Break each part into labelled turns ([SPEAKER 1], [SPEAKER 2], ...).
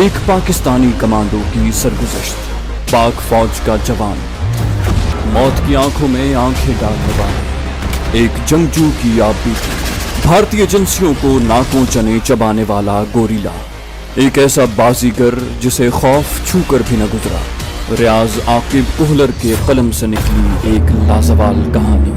[SPEAKER 1] एक पाकिस्तानी कमांडो की सरगुज़श्त, पाक फौज का जवान, मौत की आंखों में आंखें डालने वाले एक जंगजू की आप बीती, भारतीय एजेंसियों को नाकों चने चबाने वाला गोरीला, एक ऐसा बाजीगर जिसे खौफ छू कर भी न गुजरा। रियाज आकिब कोहलर के कलम से निकली एक लाजवाल कहानी।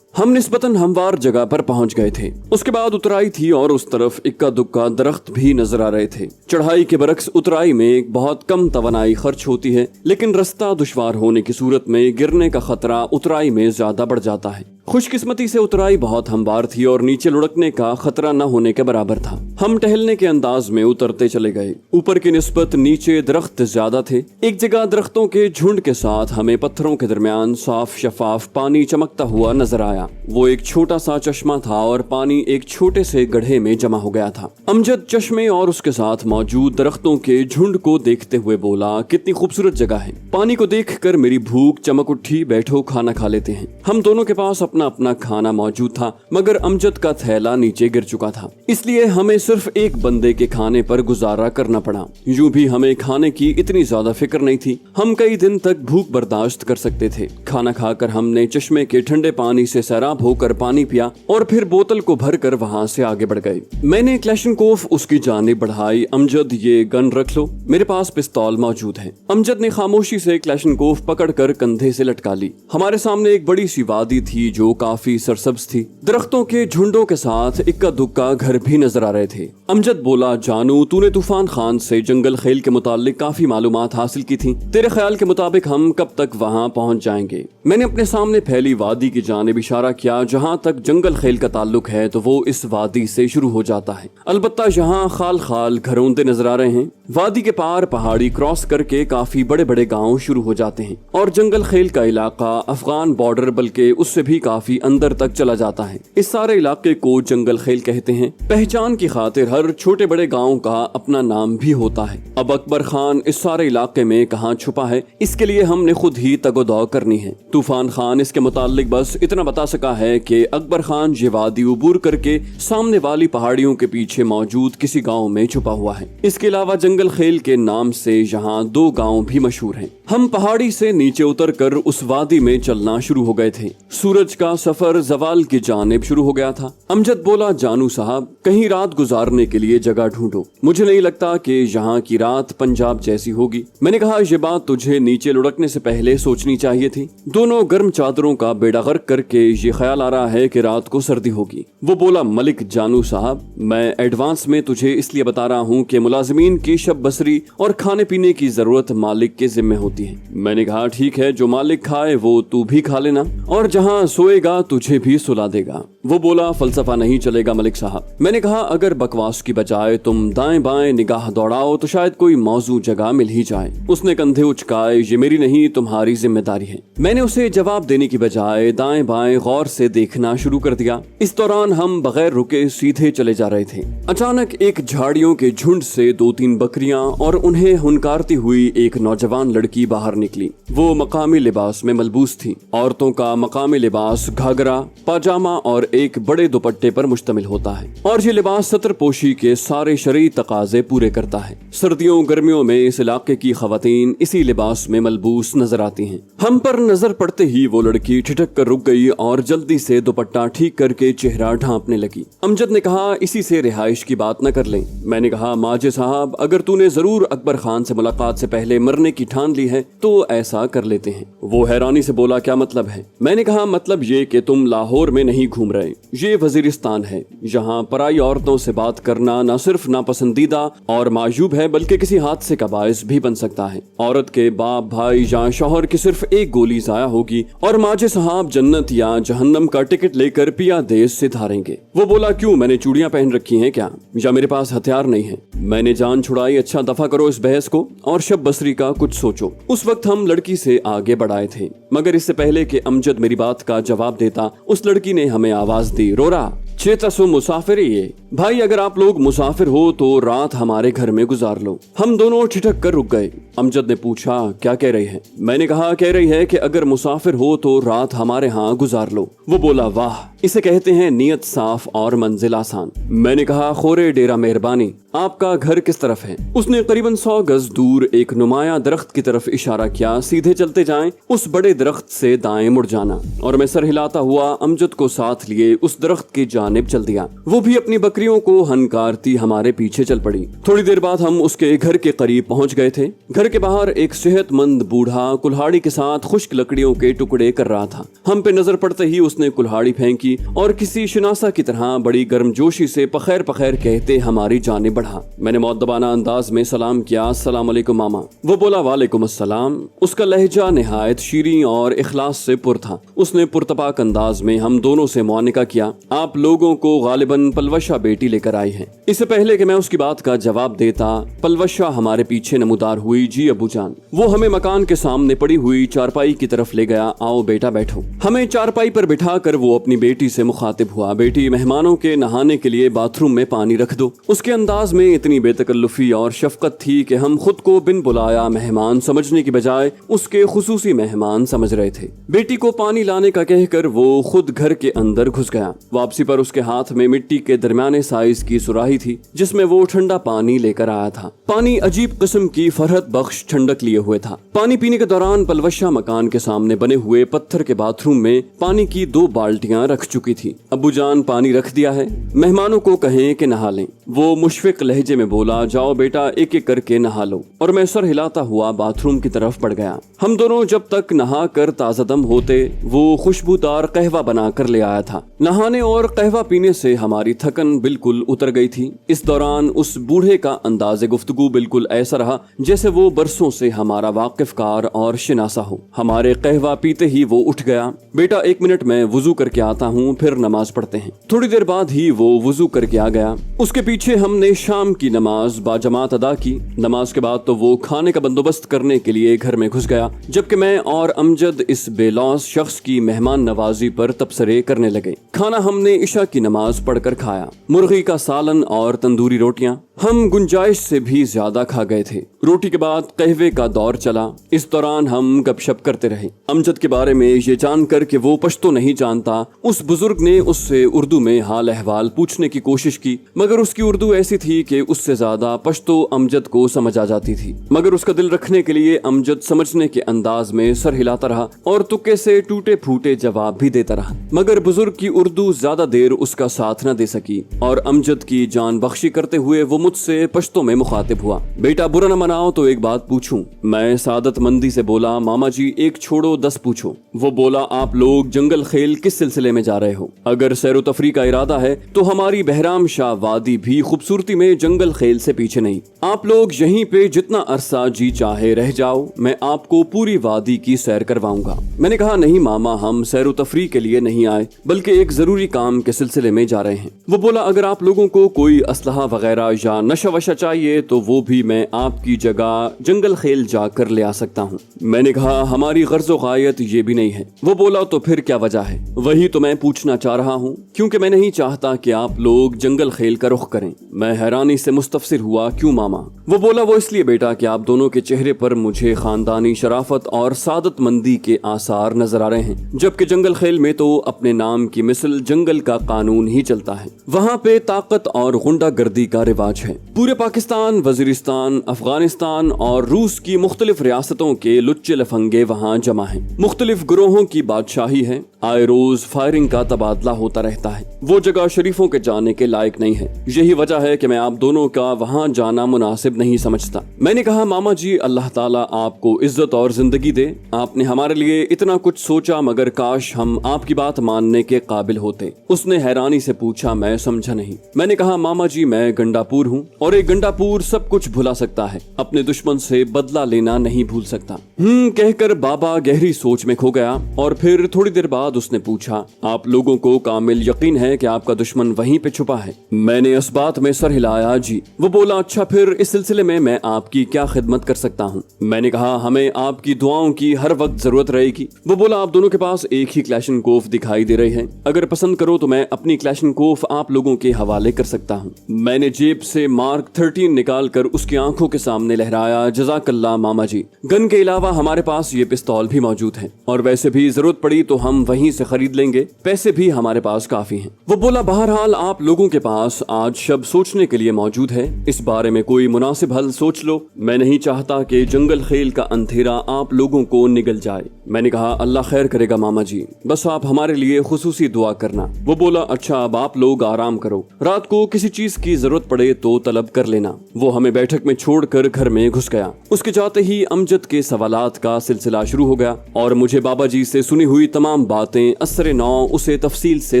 [SPEAKER 1] हम निस्बतन हमवार जगह पर पहुंच गए थे। उसके बाद उतराई थी और उस तरफ इक्का दुक्का दरख्त भी नजर आ रहे थे। चढ़ाई के बरक्स उतराई में बहुत कम तवानाई खर्च होती है, लेकिन रास्ता दुश्वार होने की सूरत में गिरने का खतरा उतराई में ज्यादा बढ़ जाता है। खुशकिस्मती से उतराई बहुत हमवार थी और नीचे लुढ़कने का खतरा न होने के बराबर था। हम टहलने के अंदाज में उतरते चले गए। ऊपर की निस्बत नीचे दरख्त ज्यादा थे। एक जगह दरख्तों के झुंड के साथ हमें पत्थरों के दरमियान साफ शफाफ पानी चमकता हुआ नजर आया। वो एक छोटा सा चश्मा था और पानी एक छोटे से गड्ढे में जमा हो गया था। अमजद चश्मे और उसके साथ मौजूद दरख्तों के झुंड को देखते हुए बोला, कितनी खूबसूरत जगह है। पानी को देखकर मेरी भूख चमक उठी। बैठो, खाना खा लेते हैं। हम दोनों के पास अपना अपना खाना मौजूद था, मगर अमजद का थैला नीचे गिर चुका था, इसलिए हमें सिर्फ एक बंदे के खाने पर गुजारा करना पड़ा। यूं भी हमें खाने की इतनी ज्यादा फिक्र नहीं थी। हम कई दिन तक भूख बर्दाश्त कर सकते थे। खाना खाकर हमने चश्मे के ठंडे पानी से सैराब होकर पानी पिया और फिर बोतल को भरकर वहां से आगे बढ़ गए। मैंने क्लैशनकोफ उसकी जानिब बढ़ाई। अमजद, ये गन रख लो, मेरे पास पिस्तौल मौजूद है। अमजद ने खामोशी से क्लैशनकोफ पकड़कर कंधे से लटका ली। हमारे सामने एक बड़ी सी वादी थी जो काफी सरसब्ज थी। दरख्तों के झुंडों के साथ इक्का दुक्का घर भी नजर आ रहे थे। अमजद बोला, जानू, तूने तूफान खान से जंगल खेल के मुतालिक काफी मालूमात हासिल की थी। तेरे ख्याल के मुताबिक हम कब तक वहां पहुंच जाएंगे? मैंने अपने सामने फैली वादी की जानिब इशारा किया। जहां तक जंगल खेल का ताल्लुक है तो वो इस वादी से शुरू हो जाता है। अलबत्ता यहाँ खाल खाल घरौंदे नजर आ रहे हैं। वादी के पार पहाड़ी क्रॉस करके काफी बड़े बड़े गांव शुरू हो जाते हैं और जंगल खेल का इलाका अफगान बॉर्डर बल्कि उससे भी काफी अंदर तक चला जाता है। इस सारे इलाके को जंगल खेल कहते हैं। पहचान की खातिर हर छोटे बड़े गांव का अपना नाम भी होता है। अब अकबर खान इस सारे इलाके में कहाँ छुपा है, इसके लिए हमने खुद ही तगोदौ करनी है। तूफान खान इसके मुतालिक बस इतना बता सका है कि अकबर खान ये वादी उबूर करके सामने वाली पहाड़ियों के पीछे मौजूद किसी गाँव में छुपा हुआ है। इसके अलावा जंगल खेल के नाम से यहाँ 2 गाँव भी मशहूर हैं। हम पहाड़ी से नीचे उतरकर उस वादी में चलना शुरू हो गए थे। सूरज का सफर जवाल की जानिब शुरू हो गया था। अमजद बोला, जानू साहब, कहीं रात गुजारने के लिए जगह ढूंढो। मुझे नहीं लगता कि यहाँ की रात पंजाब जैसी होगी। मैंने कहा, ये बात तुझे नीचे लुढ़कने से पहले सोचनी चाहिए थी। दोनों गर्म चादरों का बेड़ा गर्क करके ये ख्याल आ रहा है कि रात को सर्दी होगी। वो बोला, मलिक जानू साहब, मैं एडवांस में तुझे इसलिए बता रहा हूँ कि मुलाजिमीन की शब बसरी और खाने पीने की जरूरत मालिक के जिम्मे होती है। मैंने कहा, ठीक है, जो मालिक खाए वो तू भी खा लेना और जहाँ सोएगा तुझे भी सुला देगा। वो बोला, फलसफा नहीं चलेगा मलिक साहब। मैंने कहा, अगर बकवास की बजाय तुम दाएं बाएं निगाह दौड़ाओ तो शायद कोई मौजू जगह मिल ही जाए। उसने कंधे उचकाए। ये मेरी नहीं, तुम्हारी जिम्मेदारी है। मैंने उसे जवाब देने की बजाय दाएं बाएं गौर से देखना शुरू कर दिया। इस दौरान हम बगैर रुके सीधे चले जा रहे थे। अचानक एक झाड़ियों के झुंड से 2-3 बकरियां और उन्हें हुनकारती हुई एक नौजवान लड़की बाहर निकली। वो मकामी लिबास में मलबूस थी। औरतों का मकामी लिबास घाघरा, पाजामा और एक बड़े दुपट्टे पर मुश्तमिल होता है और ये लिबास सतर पोशी के सारे शरई तकाजे पूरे करता है। सर्दियों गर्मियों में इस इलाके की खवातीन इसी लिबास में मलबूस नजर आती हैं। हम पर नजर पड़ते ही वो लड़की ठिठक कर रुक गई और जल्दी से दुपट्टा ठीक करके चेहरा ढांपने लगी। अमजद ने कहा, इसी से रिहाइश की बात न कर लें। मैंने कहा, माजे साहब, अगर तूने जरूर अकबर खान से मुलाकात से पहले मरने की ठान ली है तो ऐसा कर लेते हैं। वो हैरानी से बोला, क्या मतलब है? मैंने कहा, मतलब ये कि तुम लाहौर में नहीं घूम रहे, ये वजीरिस्तान है। यहाँ पराई औरतों से बात करना न सिर्फ नापसंदीदा और मायूब है बल्कि किसी हादसे का बायस भी बन सकता है। औरत के बाप, भाई या शौहर की सिर्फ एक गोली जाया होगी और माजे साहब जन्नत या जहन्नम का टिकट लेकर पिया देश से धारेंगे। वो बोला, क्यों, मैंने चूड़ियां पहन रखी हैं क्या, या मेरे पास हथियार नहीं है? मैंने जान छुड़ाई। अच्छा, दफा करो इस बहस को और शब बसरी का कुछ सोचो। उस वक्त हम लड़की से आगे बढ़ाए थे, मगर इससे पहले कि अमजद मेरी बात का जवाब देता, उस लड़की ने हमें आवाज दी, रोरा चेतसु मुसाफिरी। भाई अगर आप लोग मुसाफिर हो तो रात हमारे घर में गुजार लो। हम दोनों ठिठक कर रुक गए। अमजद ने पूछा, क्या कह रही है? मैंने कहा, कह रही है कि अगर मुसाफिर हो तो रात हमारे यहाँ गुजार लो। वो बोला, वाह, इसे कहते हैं नीयत साफ और मंजिल आसान। मैंने कहा, खोरे डेरा मेहरबानी, आपका घर किस तरफ है? उसने करीबन 100 गज दूर एक नुमाया दरख्त की तरफ इशारा किया। सीधे चलते जाएं, उस बड़े दरख्त से दाएं मुड़ जाना। और मैं सर हिलाता हुआ अमजद को साथ लिए उस दरख्त की जानिब चल दिया। वो भी अपनी बकरियों को हनकारती हमारे पीछे चल पड़ी। थोड़ी देर बाद हम उसके घर के करीब पहुंच गए थे। घर के बाहर एक सेहतमंद बूढ़ा कुल्हाड़ी के साथ खुश्क लकड़ियों के टुकड़े कर रहा था। हम पे नजर पड़ते ही उसने कुल्हाड़ी फेंकी और किसी शनासा की तरह बड़ी गर्मजोशी से पखैर पखैर कहते हमारी जानिब बढ़ा। मैंने मौद्दबाना अंदाज में सलाम किया, अस्सलाम वालेकुम मामा। वो बोला, वालेकुम अस्सलाम। उसका लहजा निहायत शीरीं और इखलास से पुर था। उसने पुरतपाक अंदाज में हम दोनों से मुआनिका किया, आप लोगों को गालिबन पलवशा बेटी लेकर आई है। इससे पहले कि मैं उसकी बात का जवाब देता, पलवशा हमारे पीछे नमूदार हुई, जी अबू जान। वो हमें मकान के सामने पड़ी हुई चारपाई की तरफ ले गया। आओ बेटा बैठो। हमें चारपाई पर बिठाकर वो अपनी बेटी से मुखातिब हुआ, बेटी मेहमानों के नहाने के लिए बाथरूम में पानी रख दो। उसके अंदाज में इतनी बेतकल्लुफी और शफकत थी कि हम खुद को बिन बुलाया मेहमान समझने की बजाय उसके खुसूसी मेहमान समझ रहे थे। बेटी को पानी लाने का कहकर वो खुद घर के अंदर घुस गया। वापसी पर उसके हाथ में मिट्टी के दरमियाने साइज की सुराही थी जिसमें वो ठंडा पानी लेकर आया था। पानी अजीब किस्म की फरहत बख्श ठंडक लिए हुए था। पानी पीने के दौरान पलवशा मकान के सामने बने हुए पत्थर के बाथरूम में पानी की 2 बाल्टियां रख चुकी थी। अब्बू जान पानी रख दिया है, मेहमानों को कहें कि नहा लें। वो मुशफिक लहजे में बोला, जाओ बेटा एक एक करके नहा लो। और मैं सर हिलाता हुआ बाथरूम की तरफ बढ़ गया। हम दोनों जब तक नहा कर ताज़ादम होते वो खुशबूदार कहवा बना कर ले आया था। नहाने और कहवा पीने से हमारी थकन बिल्कुल उतर गई थी। इस दौरान उस बूढ़े का अंदाज़े गुफ्तगू बिल्कुल ऐसा रहा जैसे वो बरसों से हमारा वाकिफकार और शिनासा हो। हमारे कहवा पीते ही वो उठ गया, बेटा 1 मिनट में वुजू करके आता हूँ, फिर नमाज पढ़ते हैं। थोड़ी देर बाद ही वो वुजू करके आ गया। उसके पीछे हमने शाम की नमाज बाजमात अदा की। नमाज के बाद तो वो खाने का बंदोबस्त करने के लिए घर में घुस गया, जबकि मैं और अमजद इस बेलौस शख्स की मेहमान नवाजी पर तबसरे करने लगे। खाना हमने इशा की नमाज पढ़कर खाया। मुर्गी का सालन और तंदूरी रोटियां हम गुंजाइश से भी ज्यादा खा गए थे। रोटी के बाद कहवे का दौर चला। इस दौरान हम गपशप करते रहे। अमजद के बारे में ये जानकर कि वो पश्तो नहीं जानता, उस बुजुर्ग ने उससे उर्दू में हाल अहवाल पूछने की कोशिश की, मगर उसकी उर्दू ऐसी थी कि उससे ज्यादा पश्तो अमजद को समझ आ जाती थी। मगर उसका दिल रखने के लिए अमजद समझने के अंदाज में सर हिलाता रहा और तुक्के से टूटे फूटे जवाब भी देता रहा। मगर बुजुर्ग की उर्दू ज्यादा देर उसका साथ न दे सकी और अमजद की जान बख्शी करते हुए वो मुझसे पश्तो में मुखातिब हुआ, बेटा बुरा न मनाओ तो एक बात पूछूं। मैं सादत मंदी से बोला, मामा जी 1 छोड़ो 10 पूछो। वो बोला, आप लोग जंगल खेल किस सिलसिले में जा रहे हो? अगर सैर तफरी का इरादा है तो हमारी बहराम शाह वादी भी खूबसूरती में जंगल खेल से पीछे नहीं। आप लोग यहीं पे जितना अरसा जी चाहे रह जाओ, मैं आपको पूरी वादी की सैर करवाऊंगा। मैंने कहा, नहीं मामा, हम सैर तफरी के लिए नहीं आए बल्कि एक जरूरी काम के सिलसिले में जा रहे हैं। वो बोला, अगर आप लोगों को कोई असलहा वगैरह या नशा वशा चाहिए तो वो भी मैं आपकी जगह जंगल खेल जाकर ले आ सकता हूँ। मैंने कहा, हमारी गर्ज़ो गायत ये भी नहीं है। वो बोला, तो फिर क्या वजह है? वही तो मैं पूछना चाह रहा हूँ, क्योंकि मैं नहीं चाहता कि आप लोग जंगल खेल का रुख करें। मैं हैरानी से मुस्तफसिर हुआ, क्यों मामा? वो बोला, वो इसलिए बेटा कि आप दोनों के चेहरे पर मुझे खानदानी शराफत और सादत मंदी के आसार नजर आ रहे हैं, जबकि जंगल खेल में तो अपने नाम की मिसल जंगल का कानून ही चलता है। वहाँ पे ताकत और गुंडागर्दी का रिवाज है। पूरे पाकिस्तान, वजीरिस्तान, अफगानिस्तान और रूस की मुख्तलिफ रियासतों के लुच्चे लफंगे वहाँ जमा हैं। मुख्तलिफ ग्रोहों की बादशाही है। आए रोज फायरिंग का तबादला होता रहता है। वो जगह शरीफों के जाने के लायक नहीं है। यही वजह है कि मैं आप दोनों का वहाँ जाना मुनासिब नहीं समझता। मैंने कहा, मामा जी, अल्लाह ताला आपको इज्जत और जिंदगी दे। आपने हमारे लिए इतना कुछ सोचा, मगर काश हम आपकी बात मानने के काबिल होते। उसने हैरानी से पूछा, मैं समझा नहीं। मैंने कहा, मामा जी, मैं गंडापुर हूँ और एक गंडापुर सब कुछ भुला सकता है, अपने दुश्मन से बदला लेना नहीं भूल सकता। कहकर बाबा गहरी सोच में खो गया और फिर थोड़ी देर बाद उसने पूछा, आप लोगों को कामिल यकीन है कि आपका दुश्मन वहीं पे छुपा है? मैंने इस बात में सर हिलाया, जी। वो बोला, अच्छा फिर इस सिलसिले में मैं आपकी क्या खिदमत कर सकता हूँ? मैंने कहा, हमें आपकी दुआओं की हर वक्त जरूरत रहेगी। वो बोला, आप दोनों के पास एक ही क्लैशनकोफ दिखाई दे रही है, अगर पसंद करो तो मैं अपनी क्लैशनकोफ आप लोगों के हवाले कर सकता हूँ। मैंने जेब से मार्क 13 निकाल कर उसकी आंखों के सामने लहराया, जज़ाकल्लाह मामा जी, गन के अलावा हमारे पास ये पिस्तौल भी मौजूद है और वैसे भी जरूरत पड़ी तो हम वहीं से खरीद लेंगे, पैसे भी हमारे पास काफी हैं। वो बोला, बहरहाल आप लोगों के पास आज शब सोचने के लिए मौजूद है, इस बारे में कोई मुनासिब हल सोच लो। मैं नहीं चाहता कि जंगल खेल का अंधेरा आप लोगों को निगल जाए। मैंने कहा, अल्लाह खैर करेगा मामा जी, बस आप हमारे लिए खुसूसी दुआ करना। वो बोला, अच्छा अब आप लोग आराम करो, रात को किसी चीज की जरूरत पड़े तो तलब कर लेना। वो हमें बैठक में छोड़कर घर में घुस गया। उसके जाते ही अमजद के सवालात का सिलसिला शुरू हो गया और मुझे बाबा जी से सुनी हुई तमाम बातें असरे नौ उसे तफसील से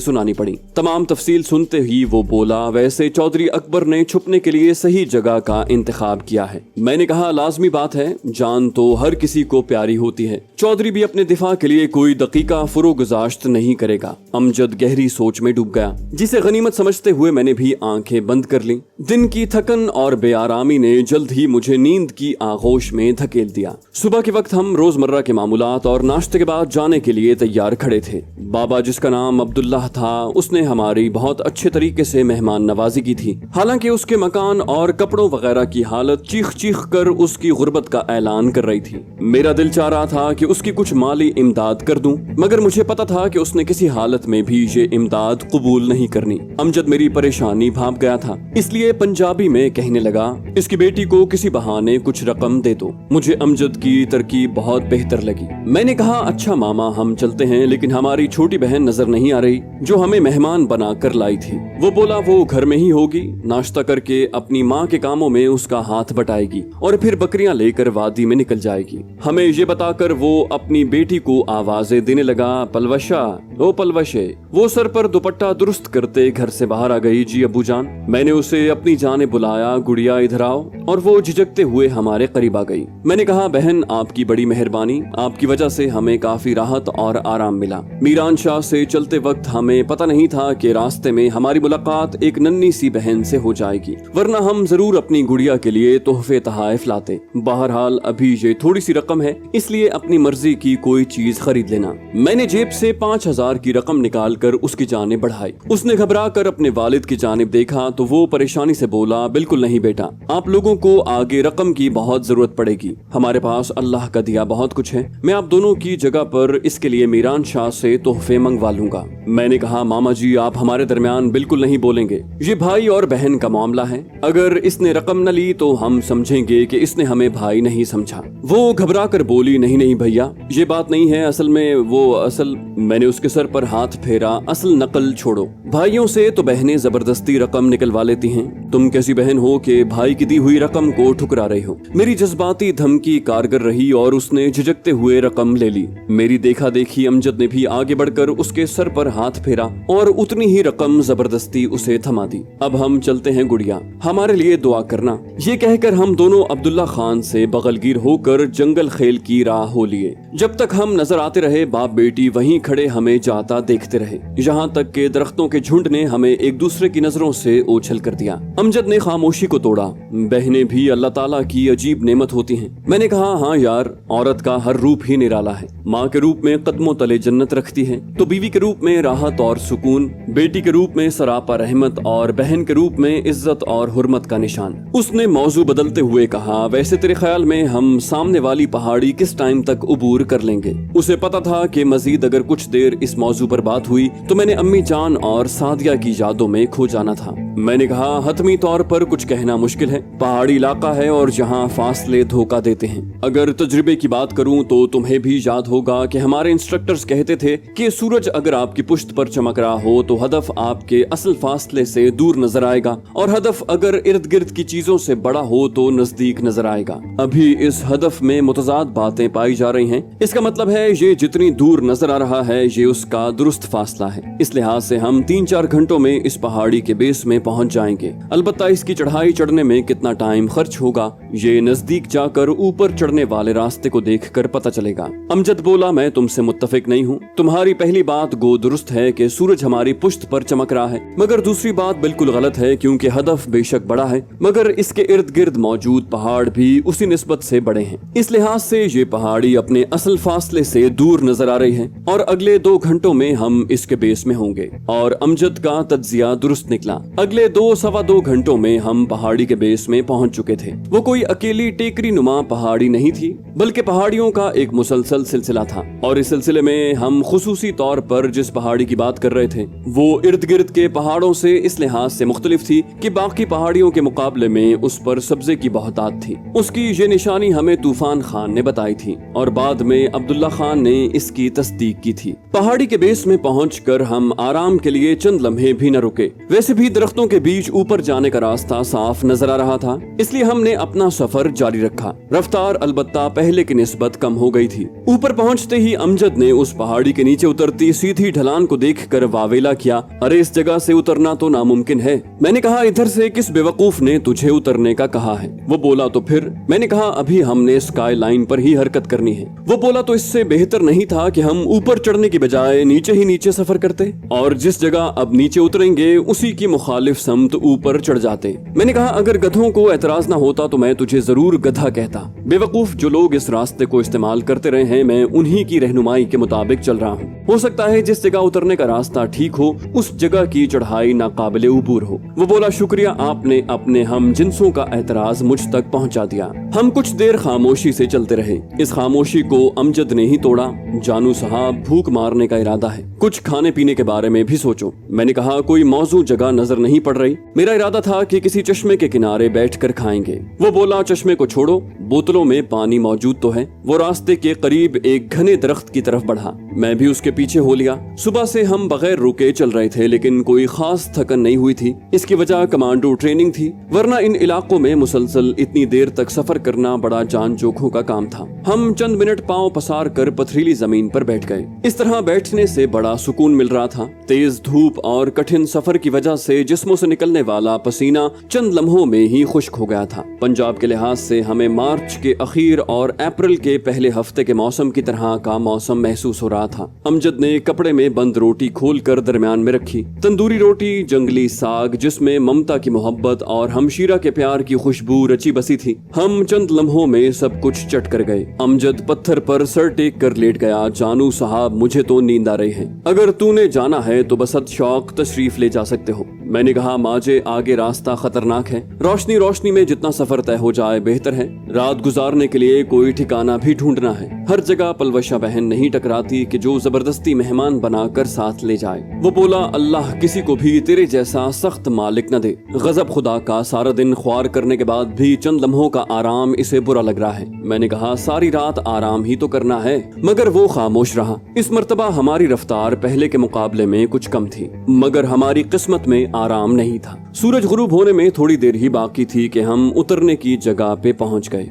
[SPEAKER 1] सुनानी पड़ी। तमाम तफसील सुनते ही वो बोला, वैसे चौधरी अकबर ने छुपने के लिए सही जगह का इंतखाब किया है। मैंने कहा, लाजमी बात है, जान तो हर किसी को प्यारी होती है, चौधरी भी अपने दिफा के लिए कोई दकीका फुरोगुजाश्त नहीं करेगा। अमजद गहरी सोच में डूब गया, जिसे गनीमत समझते हुए मैंने भी आंखें बंद कर ली। दिन की थकन और बेआरामी ने जल्द ही मुझे नींद की आगोश में धकेल दिया। सुबह के वक्त हम रोजमर्रा के मामूलात और नाश्ते के बाद जाने के लिए तैयार खड़े थे। बाबा, जिसका नाम अब्दुल्लाह था, उसने हमारी बहुत अच्छे तरीके से मेहमान नवाजी की थी। हालांकि उसके मकान और कपड़ों वगैरह की हालत चीख चीख कर उसकी गुर्बत का ऐलान कर रही थी। मेरा दिल चाह रहा था कि उसकी कुछ माली इमदाद कर दूं, मगर मुझे पता था कि उसने किसी हालत में भी ये इमदाद कबूल नहीं करनी। अमजद मेरी परेशानी भांप गया था, इसलिए पंजाबी में कहने लगा, इसकी बेटी को किसी बहाने कुछ रकम दे दो। मुझे अमजद की तरकीब बहुत बेहतर लगी। मैंने कहा, अच्छा मामा, हम चलते हैं, लेकिन हमारी छोटी बहन नजर नहीं आ रही जो हमें मेहमान बना कर लाई थी। वो बोला, वो घर में ही होगी, नाश्ता करके अपनी माँ के कामों में उसका हाथ बटाएगी और फिर बकरियां लेकर वादी में निकल जाएगी। हमें ये बताकर वो अपनी बेटी को आवाजें देने लगा, पलवशा, ओ पलवशे। वो सर पर दुपट्टा दुरुस्त करते घर से बाहर आ गई, जी अब्बू जान। मैंने उसे अपनी जाने बुलाया, गुड़िया इधर आओ, और वो झिझकते हुए हमारे करीब आ गई। मैंने कहा, बहन आपकी बड़ी मेहरबानी, आपकी वजह से हमें काफी राहत और आराम मिला। मीरान शाह से चलते वक्त हमें पता नहीं था कि रास्ते में हमारी मुलाकात एक नन्ही सी बहन से हो जाएगी, वरना हम जरूर अपनी गुड़िया के लिए तोहफे तहाइफ लाते। बहरहाल अभी ये थोड़ी सी रकम है, इसलिए अपनी मर्जी की कोई चीज खरीद लेना। मैंने जेब से 5000 की रकम निकाल कर उसकी जानिब बढ़ाई। उसने घबरा कर अपने वालिद की जानिब देखा तो वो परेशानी से बोला, बिल्कुल नहीं बेटा, आप लोगों को आगे रकम की बहुत जरूरत पड़ेगी, हमारे पास अल्लाह का दिया बहुत कुछ है, मैं आप दोनों की जगह पर इसके लिए मीरान शाह से तोहफे मंगवा लूंगा। मैंने कहा, मामा जी आप हमारे दरमियान बिल्कुल नहीं बोलेंगे, ये भाई और बहन का मामला है, अगर इसने रकम न ली तो हम समझेंगे कि इसने हमें भाई नहीं समझा। वो घबरा कर बोली, नहीं नहीं भैया, ये बात नहीं है, असल में वो असल। मैंने उसके सर पर हाथ फेरा, असल नकल छोड़ो, भाइयों से तो बहनें जबरदस्ती रकम निकलवा लेती हैं, तुम कैसी बहन हो कि भाई की दी हुई रकम को ठुकरा रहे हो। मेरी जज्बाती धमकी कारगर रही और उसने झिझकते हुए रकम ले ली। मेरी देखा देखी अमजद ने भी आगे बढ़कर उसके सर पर हाथ फेरा और उतनी ही रकम जबरदस्ती उसे थमा दी। अब हम चलते हैं गुड़िया, हमारे लिए दुआ करना। ये कहकर हम दोनों अब्दुल्ला खान से बगलगीर होकर जंगल खेल की राह हो लिए। जब तक हम नजर आते रहे, बाप बेटी वहीं खड़े हमें जाता देखते रहे, यहाँ तक के दरख्तों के झुंड ने हमें एक दूसरे की नजरों से ओझल कर दिया। अमजद ने खामोशी को तोड़ा, बहनें भी अल्लाह ताला की अजीब नेमत होती हैं। मैंने कहा, हाँ यार, औरत का हर रूप ही निराला है, माँ के रूप में कदमों तले जन्नत रखती है तो बीवी के रूप में राहत और सुकून, बेटी के रूप में सरापा रहमत और बहन के रूप में इज्जत और हुर्मत का निशान। उसने मौजू बदलते हुए कहा, वैसे तेरे ख्याल में हम सामने वाली पहाड़ी किस टाइम तक उबूर कर लेंगे? उसे पता था कि मजीद अगर कुछ देर इस मौजू पर बात हुई तो मैंने अम्मी जान और सादिया की यादों में खो जाना था। मैंने कहा, हतमी तौर पर कुछ कहना मुश्किल है, पहाड़ी इलाका है और जहाँ फासले धोखा देते हैं। अगर तजुर्बे की बात करूँ तो तुम्हें भी याद होगा कि हमारे इंस्ट्रक्टर्स कहते थे कि सूरज अगर आपकी पुश्त पर चमक रहा हो तो हदफ आपके असल फासले से दूर नजर आएगा और हदफ अगर इर्द गिर्द की चीजों से बड़ा हो तो नजदीक नजर आएगा। अभी इस हदफ में मुतजाद बातें पाई जा रही हैं, इसका मतलब है ये जितनी दूर नजर आ रहा है ये उसका दुरुस्त फासला है। इस लिहाज से हम 3-4 घंटों में इस पहाड़ी के बेस में पहुंच जाएंगे। अलबत्ता इसकी चढ़ाई चढ़ने में कितना टाइम खर्च होगा ये नजदीक जाकर ऊपर चढ़ने वाले रास्ते को देखकर पता चलेगा। अमजद बोला, मैं तुमसे मुत्तफिक नहीं हूँ। तुम्हारी पहली बात गो दुरुस्त है कि सूरज हमारी पुश्त पर चमक रहा है, मगर दूसरी बात बिल्कुल गलत है, क्योंकि हदफ बेशक बड़ा है मगर इसके इर्द गिर्द मौजूद पहाड़ भी उसी निस्बत से बड़े हैं। इस लिहाज से ये पहाड़ी अपने असल फासले से दूर नजर आ रही है और अगले 2 घंटों में हम इसके बेस में होंगे। और अमजद का तज्जिया दुरुस्त निकला। अगले 2-2.25 घंटों में हम पहाड़ी के बेस में पहुंच चुके थे। वो कोई अकेली टेकरी नुमा पहाड़ी नहीं थी, बल्कि पहाड़ियों का एक मुसलसल सिलसिला था। और इस सिलसिले में हम खुसूसी तौर पर जिस पहाड़ी की बात कर रहे थे वो इर्द गिर्द के पहाड़ों से इस लिहाज से मुख्तलिफ थी कि बाकी पहाड़ियों के मुकाबले में उस पर सब्जे की बहुतात थी। उसकी ये निशानी हमें तूफान खान ने बताई थी और बाद में अब्दुल्ला खान ने इसकी तस्दीक की थी। पहाड़ी के बेस में पहुंचकर हम आराम के लिए चंद लम्हे भी न रुके। वैसे भी दरख्तों के बीच ऊपर जाने का रास्ता साफ नजर आ रहा था, इसलिए हमने अपना सफर जारी रखा। रफ्तार अलबत्ता पहले की निस्बत कम हो गई थी। ऊपर पहुंचते ही अमजद ने उस पहाड़ी के नीचे उतरती सीधी ढलान को देखकर वावेला किया, अरे इस जगह से उतरना तो नामुमकिन है। मैंने कहा, इधर से किस बेवकूफ ने तुझे उतरने का कहा है? वो बोला, तो फिर? मैंने कहा, अभी हमने स्काई लाइन पर ही हरकत करनी है। वो बोला, तो इससे बेहतर नहीं था कि हम ऊपर चढ़ने की बजाय नीचे ही नीचे सफर करते और जिस जगह अब नीचे उतरेंगे उसी की मुखालिफ समत ऊपर चढ़ जाते। मैंने कहा, अगर गधों को एतराज ना होता तो मैं तुझे जरूर गधा कहता। बेवकूफ, जो लोग इस रास्ते को इस्तेमाल करते रहे हैं मैं उन्हीं की रहनुमाई के मुताबिक चल रहा हूँ। हो सकता है जिस जगह उतरने का रास्ता ठीक हो उस जगह की चढ़ाई नाकाबिले उबूर हो। वो बोला, शुक्रिया, आपने अपने हम जिन्सों का एतराज मुझ तक पहुंचा दिया। हम कुछ देर खामोशी से चलते रहे। इस खामोशी को अमजद ने ही तोड़ा। जानू साहब, भूख मारने का इरादा है, कुछ खाने पीने के बारे में भी सोचो। मैंने कहा, कोई मौजू जगह नजर नहीं पड़ रही। मेरा इरादा था कि किसी चश्मे के किनारे बैठकर खाएंगे। वो बोला, चश्मे को छोड़ो, बोतलों में पानी मौजूद तो है। वो रास्ते के करीब एक घने दरख्त की तरफ बढ़ा। मैं भी उसके पीछे हो लिया। सुबह से हम बगैर रुके चल रहे थे, लेकिन कोई खास थकन नहीं हुई थी। इसकी वजह कमांडो ट्रेनिंग थी, वरना इन इलाकों में मुसलसल इतनी देर तक सफर करना बड़ा जान जोखों का काम था। हम चंद मिनट पांव पसार कर पथरीली जमीन पर बैठ गए। इस तरह बैठने से बड़ा सुकून मिल रहा था। तेज धूप और कठिन सफर की वजह से जिस्मों से निकलने वाला पसीना चंद लम्हों में ही खुश्क हो गया था। पंजाब के लिहाज से हमें मार्च के अखीर और अप्रैल के पहले हफ्ते के मौसम की तरह का मौसम महसूस हो रहा था। अमजद ने कपड़े में बंद रोटी खोलकर दरमियान में रखी। तंदूरी रोटी, जंगली साग जिसमें ममता की मोहब्बत और हमशीरा के प्यार की खुशबू रची बसी थी। हम चंद लम्हों में सब कुछ चट कर गए। अमजद पत्थर पर सर टेक कर लेट गया। जानू साहब, मुझे तो नींद आ रही है, अगर तूने जाना है तो बसत शौक तशरीफ ले जा सकते हो। मैंने कहा, माजे, आगे रास्ता खतरनाक है, रोशनी रोशनी में जितना सफर तय हो जाए बेहतर है। रात गुजारने के लिए कोई ठिकाना भी ढूंढना है। हर जगह पलवशा बहन नहीं टकराती कि जो जबरदस्ती मेहमान बनाकर साथ ले जाए। वो बोला, अल्लाह किसी को भी तेरे जैसा सख्त मालिक न दे। गजब खुदा का, सारा दिन ख्वार करने के बाद भी चंद लम्हों का आराम इसे बुरा लग रहा है। मैंने कहा, सारी रात आराम ही तो करना है। मगर वो खामोश रहा। इस मर्तबा हमारी रफ्तार पहले के मुकाबले में कुछ कम थी, मगर हमारी किस्मत में आराम नहीं था। सूरज गुरूब होने में थोड़ी देर ही बाकी थी कि हम उतरने की जगह पे पहुंच गए।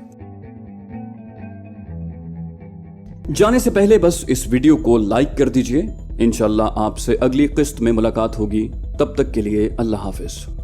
[SPEAKER 1] जाने से पहले बस इस वीडियो को लाइक कर दीजिए। इंशाल्लाह आपसे अगली किस्त में मुलाकात होगी। तब तक के लिए अल्लाह हाफिज।